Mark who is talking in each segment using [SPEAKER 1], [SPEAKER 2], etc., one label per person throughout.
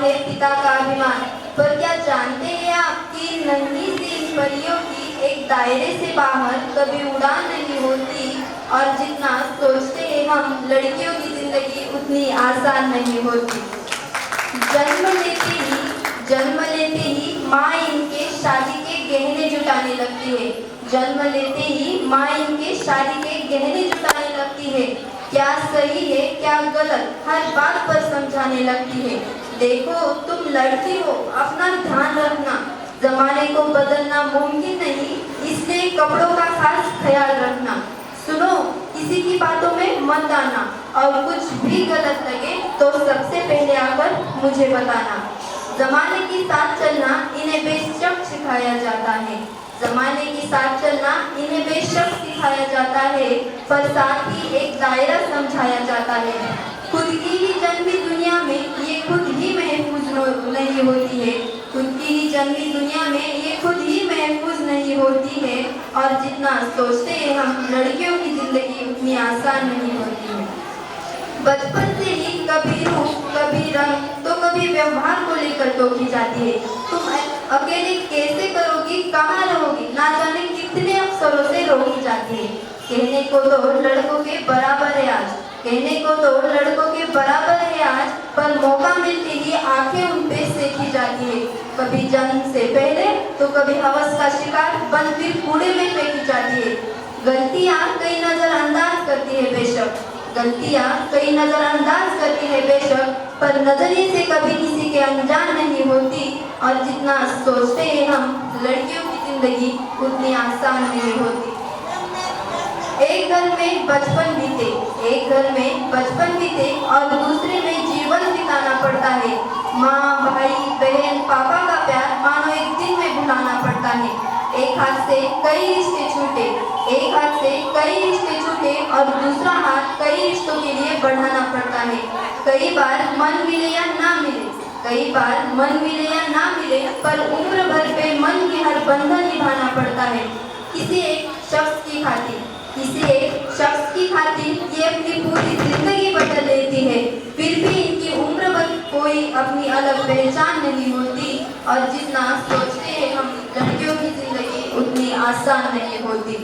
[SPEAKER 1] है पिता का अभिमान। पर क्या जानते हैं आप कि नन्ही सी इन परियों की एक दायरे से बाहर कभी उड़ान नहीं होती, और जितना सोचते हैं हम लड़कियों की जिंदगी उतनी आसान नहीं होती। जन्म लेते ही माँ इनके शादी के गहने जुटाने लगती है। जन्म लेते ही माँ इनके शादी के गहने जुटाने लगती है। क्या सही है क्या गलत हर बात पर समझाने लगती है। देखो तुम लड़की हो, अपना ध्यान रखना, जमाने को बदलना मुमकिन नहीं, इसलिए कपड़ों का खास ख्याल रखना। सुनो, किसी की बातों में मत आना, और कुछ भी गलत लगे तो सबसे पहले आकर मुझे बताना। जमाने के साथ चलना इन्हें बेशक सिखाया जाता है। जमाने के साथ चलना इन्हें बेशक सिखाया जाता है, पर साथ ही एक दायरा समझाया जाता है। खुद की ही जन्मी दुनिया में ये खुद ही महफूज नहीं होती है। खुद की ही जन्मी दुनिया में ये खुद ही महफूज नहीं होती है, और जितना सोचते हैं हम लड़कियों की जिंदगी उतनी आसान नहीं होती है। बचपन से ही कभी रूप कभी रंग तो कभी व्यवहार को लेकर टोकी जाती है। तुम अकेले कैसे करोगी, कहाँ रहोगी, ना जाने कितने अवसरों से रोकी जाती है। कहने को तो लड़कों के बराबर है आज, कहने को तो लड़कों के बराबर है आज, पर मौका मिलते ही आंखें उन पे सेकी जाती है। कभी जन्म से पहले तो कभी हवस का शिकार बन फिर कूड़े में फेंकी जाती है। गलतियाँ कई नजरअंदाज करती है बेशक, गलतियाँ कई नजरअंदाज करती है बेशक, पर नजरिए से कभी किसी के अनजान नहीं होती, और जितना सोचते हैं हम लड़कियों की जिंदगी उतनी आसान नहीं होती। एक घर में बचपन बीते, एक घर में बचपन बीते और दूसरे में जीवन बिताना पड़ता है। माँ भाई बहन पापा का प्यार मानो एक दिन में भुलाना पड़ता है। एक हाथ से कई रिश्ते छूटे, एक हाथ से कई रिश्ते छूटे, और दूसरा हाथ कई रिश्तों के लिए बढ़ाना पड़ता है। कई बार मन मिले या ना मिले, कई बार मन मिले या ना मिले, पर उम्र भर पे मन की हर बंधन निभाना पड़ता है। किसी एक शख्स की खातिर, किसी एक शख्स की खातिर ये अपनी पूरी जिंदगी बदल लेती है, फिर भी इनकी उम्र भर कोई अपनी अलग पहचान नहीं होती, और जितना सोचते हैं हम लड़कियों की जिंदगी उतनी आसान नहीं होती।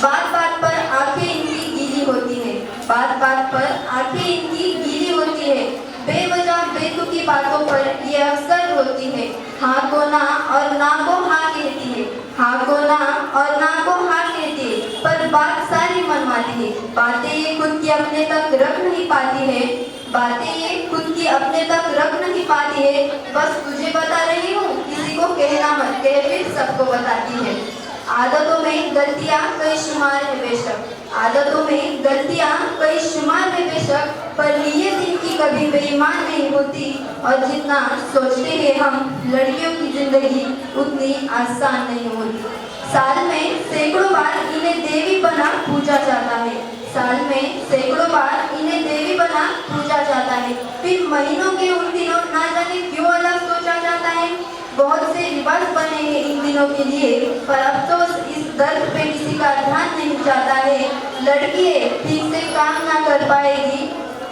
[SPEAKER 1] बात बात पर आंखें इनकी गीली होती है, बात बात पर आंखें इनकी गीली होती है। बेवजह बेतुकी बातों पर ये अक्सर होती है। हाँ को ना और ना को हाँ कहती है, हाँ को ना और ना को हाँ कहती है, पर बात सारी मनवाती है। बातें ये खुद की अपने तक रख नहीं पाती है, बातें ये खुद की अपने तक रख नहीं पाती है। बस तुझे बता रही हूँ, किसी को कहना मत, कह फिर सबको बताती है। आदतों में गलतियाँ कई शुमार है बेशक, आदतों में गलतियाँ कई शुमार है बेशक, पर नीयत इनकी कभी बेईमान नहीं होती, और जितना सोचते हैं हम लड़कियों की जिंदगी उतनी आसान नहीं होती। साल में सैकड़ों बार इन्हें देवी बना पूजा जाता है, साल में सैकड़ों बार इन्हें देवी बना पूजा जाता है, फिर महीनों के उन दिनों ना जाने क्यों अलग सोचा जाता है। बहुत से रिवाज बने हैं इन दिनों के लिए, पर अफसोस इस दर्द पे किसी का ध्यान नहीं जाता है। लड़की है, ठीक से काम ना कर पाएगी,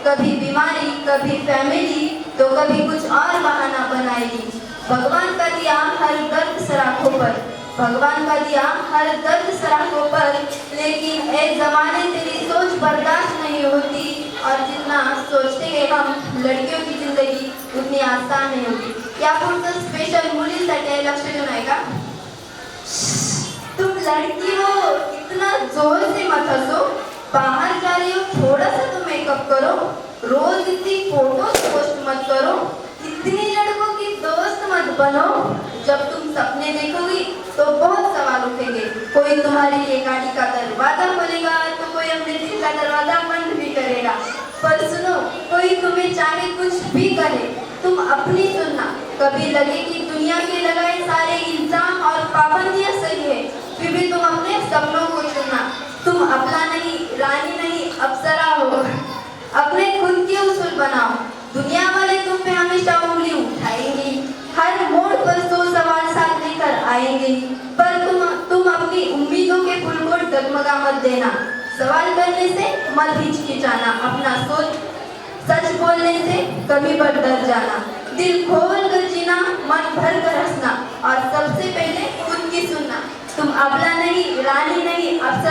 [SPEAKER 1] कभी बीमारी कभी फैमिली तो कभी कुछ और बहाना बनाएगी। भगवान का दिया हर दर्द सराखों पर, भगवान का दिया हर दर्द सराखों पर, लेकिन ए जमाने तेरी सोच बर्दाश्त नहीं होती, और जितना सोचते हैं हम लड़कियों की जिंदगी उतनी आसान नहीं होती। या पुढचं स्पेशल मुलींसाठी लक्ष देऊ नाही का? तुम लड़की हो, इतना जोर से मत हंसो, बाहर जा रही हो, थोड़ा सा तो मेकअप करो, रोज इतनी फोटोज पोस्ट मत करो, इतनी लड़कों की दोस्त मत बनो। जब तुम सपने देखोगी तो बहुत सवाल उठेंगे, कोई तुम्हारे लिए गाड़ी का दरवाजा खोलेगा तो कोई अपने दिल का दरवाजा बंद भी करेगा। पर सुनो, कोई तुम्हें चाहे कुछ भी करे, तुम अपनी सुनना। कभी लगे कि दुनिया के लगाए सारे इल्जाम और पाबंदियां सही है, फिर भी तुम अपने सपनों को चुनना। तुम अपना नहीं, रानी नहीं, अप्सरा हो। अपने खुद के उसूल बनाओ, दुनिया वाले तुम पे हमेशा उंगली उठाएंगे, हर मोड़ पर 100 सवाल साथ लेकर आएंगे, पर तुम अपनी उम्मीदों के फूल को डगमगा मत देना। सवाल करने से मत हिचकिचाना, अपना सोच सच बोलने से कभी पर डर जाना, दिल खोल कर जीना, मन भर कर हंसना और सबसे पहले खुद की सुनना। तुम अबला नहीं, रानी नहीं, अफसर